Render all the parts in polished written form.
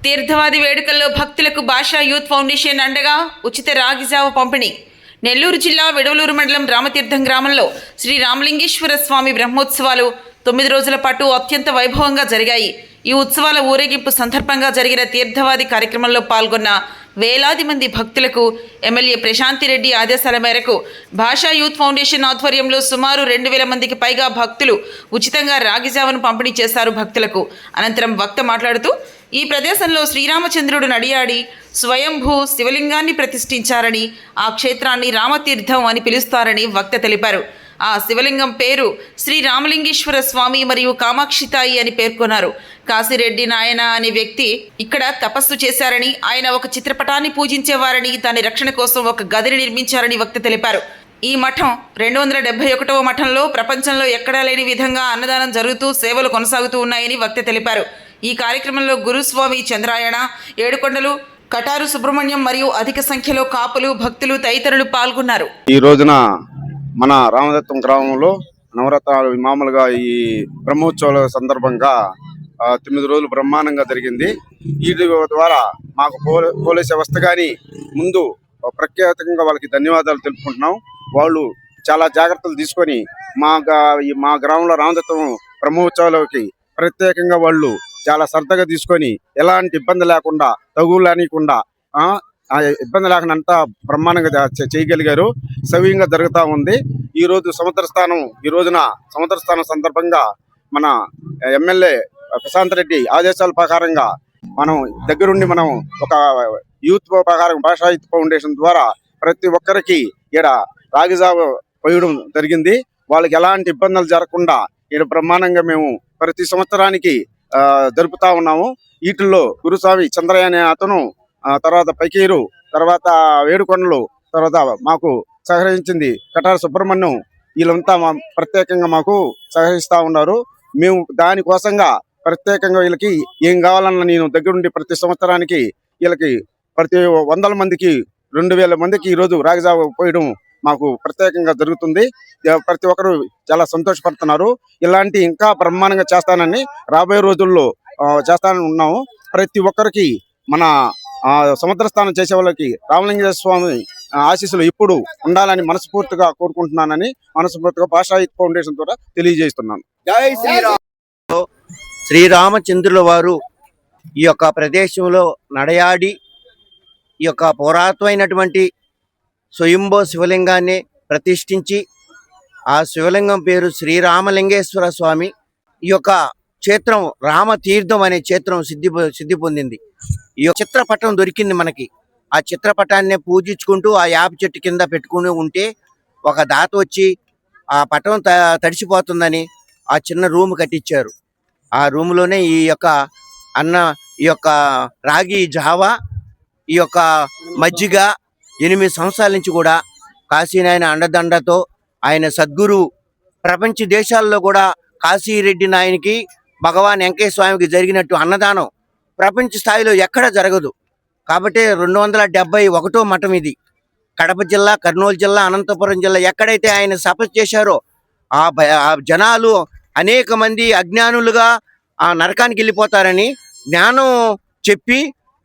తీర్థవాది వేడుకల్లో భక్తులకు భాషా యూత్ ఫౌండేషన్ అండగా ఉచిత రాగిజావ పంపిణీ. నెల్లూరు జిల్లా వెడవలూరు మండలం రామతీర్థం గ్రామంలో శ్రీ రామలింగేశ్వర స్వామి బ్రహ్మోత్సవాలు 9 రోజుల పాటు అత్యంత వైభవంగా జరిగాయి. ఈ ఉత్సవాల ఊరేగింపు సందర్భంగా జరిగిన తీర్థవాది కార్యక్రమంలో పాల్గొన్న వేలాది మంది భక్తులకు ఎమ్మెల్యే ప్రశాంతిరెడ్డి ఆదేశాల మేరకు భాషా యూత్ ఫౌండేషన్ ఆధ్వర్యంలో సుమారు 2000 మందికి పైగా భక్తులు ఉచితంగా రాగిజావను పంపిణీ చేశారు భక్తులకు. అనంతరం వక్త మాట్లాడుతూ ఈ ప్రదేశంలో శ్రీరామచంద్రుడు నడియాడి స్వయంభూ శివలింగాన్ని ప్రతిష్ఠించారని, ఆ క్షేత్రాన్ని రామతీర్థం అని పిలుస్తారని వక్త తెలిపారు. ఆ శివలింగం పేరు శ్రీ రామలింగేశ్వర స్వామి మరియు కామాక్షితాయి అని పేర్కొన్నారు. కాశీరెడ్డి నాయన అనే వ్యక్తి ఇక్కడ తపస్సు చేశారని, ఆయన ఒక చిత్రపటాన్ని పూజించేవారని, దాని రక్షణ కోసం ఒక గదిని నిర్మించారని వక్త తెలిపారు. ఈ మఠం 271వ మఠంలో ప్రపంచంలో ఎక్కడా లేని విధంగా అన్నదానం జరుగుతూ సేవలు కొనసాగుతూ ఉన్నాయని వక్త తెలిపారు. ఈ కార్యక్రమంలో గురుస్వామి చంద్రాయణ, ఏడుకొండలు, కటారు సుబ్రహ్మణ్యం మరియు అధిక సంఖ్యలో కాపులు, భక్తులు తదితరులు పాల్గొన్నారు. ఈ రోజున మన రామదత్తం గ్రామంలో నవరత్నాలు మామూలుగా ఈ బ్రహ్మోత్సవాల సందర్భంగా 9 రోజులు బ్రహ్మాండంగా జరిగింది. వీటి ద్వారా మాకు పోలీస్ వ్యవస్థ కానీ ముందు ప్రఖ్యాతంగా వాళ్ళకి ధన్యవాదాలు తెలుపుకుంటున్నాం. వాళ్ళు చాలా జాగ్రత్తలు తీసుకొని మా గ్రామంలో రామదత్తం బ్రహ్మోత్సవాలకి ప్రత్యేకంగా వాళ్ళు చాలా శ్రద్ధగా తీసుకొని ఎలాంటి ఇబ్బంది లేకుండా, తగులు అనేకుండా, ఇబ్బంది లేకుండా అంతా బ్రహ్మాండంగా చేయగలిగారు. సవ్యంగా జరుగుతూ ఉంది. ఈ రోజున సముద్ర స్థానం సందర్భంగా మన ఎమ్మెల్యే ప్రశాంతరెడ్డి ఆదేశాల ప్రకారంగా మనం దగ్గరుండి మనం ఒక యూత్ ప్రకారం భాషా యూత్ ఫౌండేషన్ ద్వారా ప్రతి ఒక్కరికి ఈడ రాగిజావ పోయడం జరిగింది. వాళ్ళకి ఎలాంటి ఇబ్బందులు జరగకుండా ఈడ బ్రహ్మాండంగా మేము ప్రతి సంవత్సరానికి జరుపుతా ఉన్నాము. వీటిల్లో గురుస్వామి చంద్రయ్య అనే అతను, తర్వాత పకీరు, తర్వాత వేడుకొండలు, తర్వాత మాకు సహకరించింది కటార సుబ్రహ్మణ్యం, వీళ్ళంతా ప్రత్యేకంగా మాకు సహకరిస్తూ ఉన్నారు. మేము దానికోసంగా ప్రత్యేకంగా వీళ్ళకి ఏం కావాలన్నా నేను దగ్గరుండి ప్రతి సంవత్సరానికి వీళ్ళకి ప్రతి 100 మందికి 2000 మందికి ఈరోజు రాగిజావ పోయడం మాకు ప్రత్యేకంగా జరుగుతుంది. ప్రతి ఒక్కరు చాలా సంతోషపడుతున్నారు. ఇలాంటి ఇంకా బ్రహ్మాండంగా చేస్తానని రాబోయే రోజుల్లో చేస్తానని ఉన్నాము. ప్రతి ఒక్కరికి మన సముద్ర స్నానం చేసే వాళ్ళకి రామలింగేశ్వర స్వామి ఆశీస్సులు ఇప్పుడు ఉండాలని మనస్ఫూర్తిగా కోరుకుంటున్నానని మనస్ఫూర్తిగా భాషా యూత్ ఫౌండేషన్ ద్వారా తెలియజేస్తున్నాను. జై శ్రీరామ్. శ్రీరామచంద్రుల వారు ఈ యొక్క ప్రదేశంలో నడయాడి ఈ యొక్క పురాతనమైనటువంటి స్వయంభూ శివలింగాన్ని ప్రతిష్ఠించి, ఆ శివలింగం పేరు శ్రీరామలింగేశ్వర స్వామి. ఈ యొక్క క్షేత్రం రామతీర్థం అనే క్షేత్రం సిద్ధి పొందింది. ఈ చిత్రపటం దొరికింది మనకి. ఆ చిత్రపటాన్ని పూజించుకుంటూ ఆ యాప చెట్టు కింద పెట్టుకుని ఉంటే ఒక దాత వచ్చి ఆ పటం తడిసిపోతుందని ఆ చిన్న రూమ్ కట్టించారు. ఆ రూమ్లోనే ఈ యొక్క రాగి జావా, ఈ యొక్క మజ్జిగ 8 సంవత్సరాల నుంచి కూడా కాశీనాయన అండదండతో ఆయన సద్గురు ప్రపంచ దేశాల్లో కూడా కాశీరెడ్డి నాయనికి భగవాన్ వెంకయ్య స్వామికి జరిగినట్టు అన్నదానం ప్రపంచ స్థాయిలో ఎక్కడ జరగదు. కాబట్టి 271వ మఠం ఇది. కడప జిల్లా, కర్నూలు జిల్లా, అనంతపురం జిల్లా ఎక్కడైతే ఆయన తపస్సు చేశారో ఆ జనాలు అనేక మంది అజ్ఞానులుగా ఆ నరకానికి వెళ్ళిపోతారని జ్ఞానం చెప్పి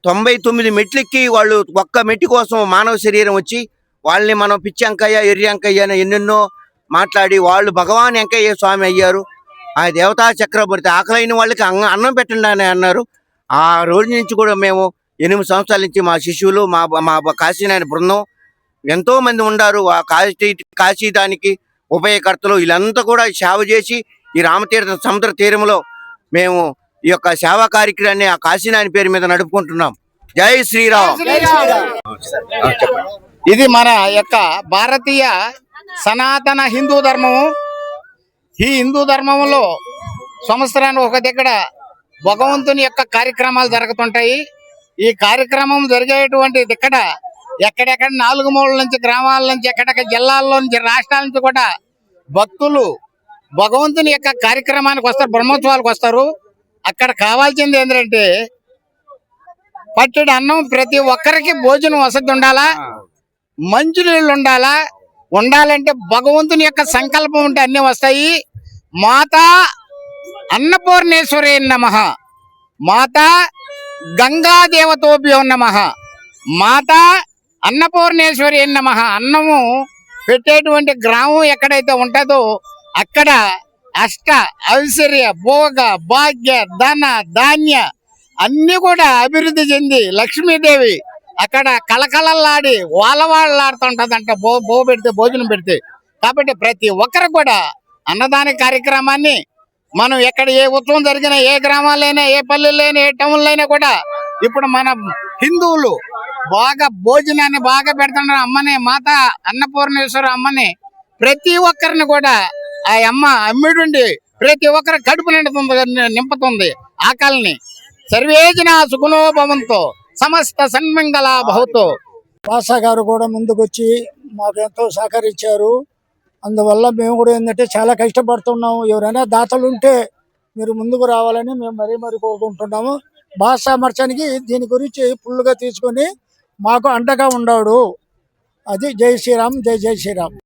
99 మెట్లెక్కి వాళ్ళు ఒక్క మెట్టి కోసం మానవ శరీరం వచ్చి వాళ్ళని మనం పిచ్చి అంకయ్య, ఎర్రి అంకయ్య అని ఎన్నెన్నో మాట్లాడి వాళ్ళు భగవాన్ వెంకయ్య స్వామి అయ్యారు. ఆ దేవతా చక్రవర్తి ఆకలైన వాళ్ళకి అన్నం పెట్టండి అని అన్నారు. ఆ రోజు నుంచి కూడా మేము 8 సంవత్సరాల నుంచి మా శిష్యులు, మా కాశీనాయన బృందం ఎంతో మంది ఉన్నారు. ఆ కాశీ దానికి ఉభయకర్తలు వీళ్ళంతా కూడా సేవ చేసి ఈ రామతీర్థ సముద్ర తీరంలో మేము ఈ యొక్క సేవా కార్యక్రమాన్ని ఆ కాశీనాయన పేరు మీద నడుపుకుంటున్నాం. జై శ్రీరామ్. ఇది మన యొక్క భారతీయ సనాతన హిందూ ధర్మము. ఈ హిందూ ధర్మంలో సంవత్సరానికి ఒక దగ్గర భగవంతుని యొక్క కార్యక్రమాలు జరుగుతుంటాయి. ఈ కార్యక్రమం జరిగేటువంటి ఇక్కడ ఎక్కడెక్కడ 4 మూలల నుంచి, గ్రామాల నుంచి, ఎక్కడెక్కడ జిల్లాల్లో నుంచి, రాష్ట్రాల నుంచి కూడా భక్తులు భగవంతుని యొక్క కార్యక్రమానికి వస్తారు, బ్రహ్మోత్సవాలకు వస్తారు. అక్కడ కావాల్సింది ఏంటంటే పట్టెడు అన్నం, ప్రతి ఒక్కరికి భోజనం వసతి ఉండాలా, మంచినీళ్ళు ఉండాలంటే భగవంతుని యొక్క సంకల్పం ఉంటే అన్ని వస్తాయి. మాతా అన్నపూర్ణేశ్వరి నమః, మాతా గంగా దేవతోభ్యో నమః, మాతా అన్నపూర్ణేశ్వరి నమః. అన్నము పెట్టేటువంటి గ్రామం ఎక్కడైతే ఉంటుందో అక్కడ అష్ట ఐశ్వర్య భోగ భాగ్య ధన ధాన్య అన్ని కూడా అభివృద్ధి చెంది లక్ష్మీదేవి అక్కడ కళకళలాడి వాళ్ళవాళ్ళలాడుతుంటదంట పెడితే భోజనం పెడితే. కాబట్టి ప్రతి ఒక్కరు కూడా అన్నదాన కార్యక్రమాన్ని మనం ఎక్కడ ఏ ఉత్సవం జరిగినా, ఏ గ్రామాలైనా, ఏ పల్లెలైనా, ఏ టౌన్లైనా కూడా ఇప్పుడు మన హిందువులు బాగా భోజనాన్ని బాగా పెడుతున్నారు. అమ్మని, మాత అన్నపూర్ణేశ్వర అమ్మని ప్రతి ఒక్కరిని కూడా ఆ అమ్మ అమ్మిడుండి ప్రతి ఒక్కరి కడుపు నింపుతుంది ఆకలిని. సర్వేజన సుఖనో భవంతో సమస్త సన్మంగళ భవతో. పాసా గారు కూడా ముందుకొచ్చి మాకు ఎంతో సహకరించారు. అందువల్ల మేము కూడా ఏంటంటే చాలా కష్టపడుతున్నాము. ఎవరైనా దాతలు ఉంటే మీరు ముందుకు రావాలని మేము మరీ కోరుకుంటున్నాము. భాష సామర్థ్యానికి దీని గురించి ఫుల్గా తీసుకొని మాకు అండగా ఉన్నాడు. అది జై శ్రీరామ్, జై శ్రీరామ్.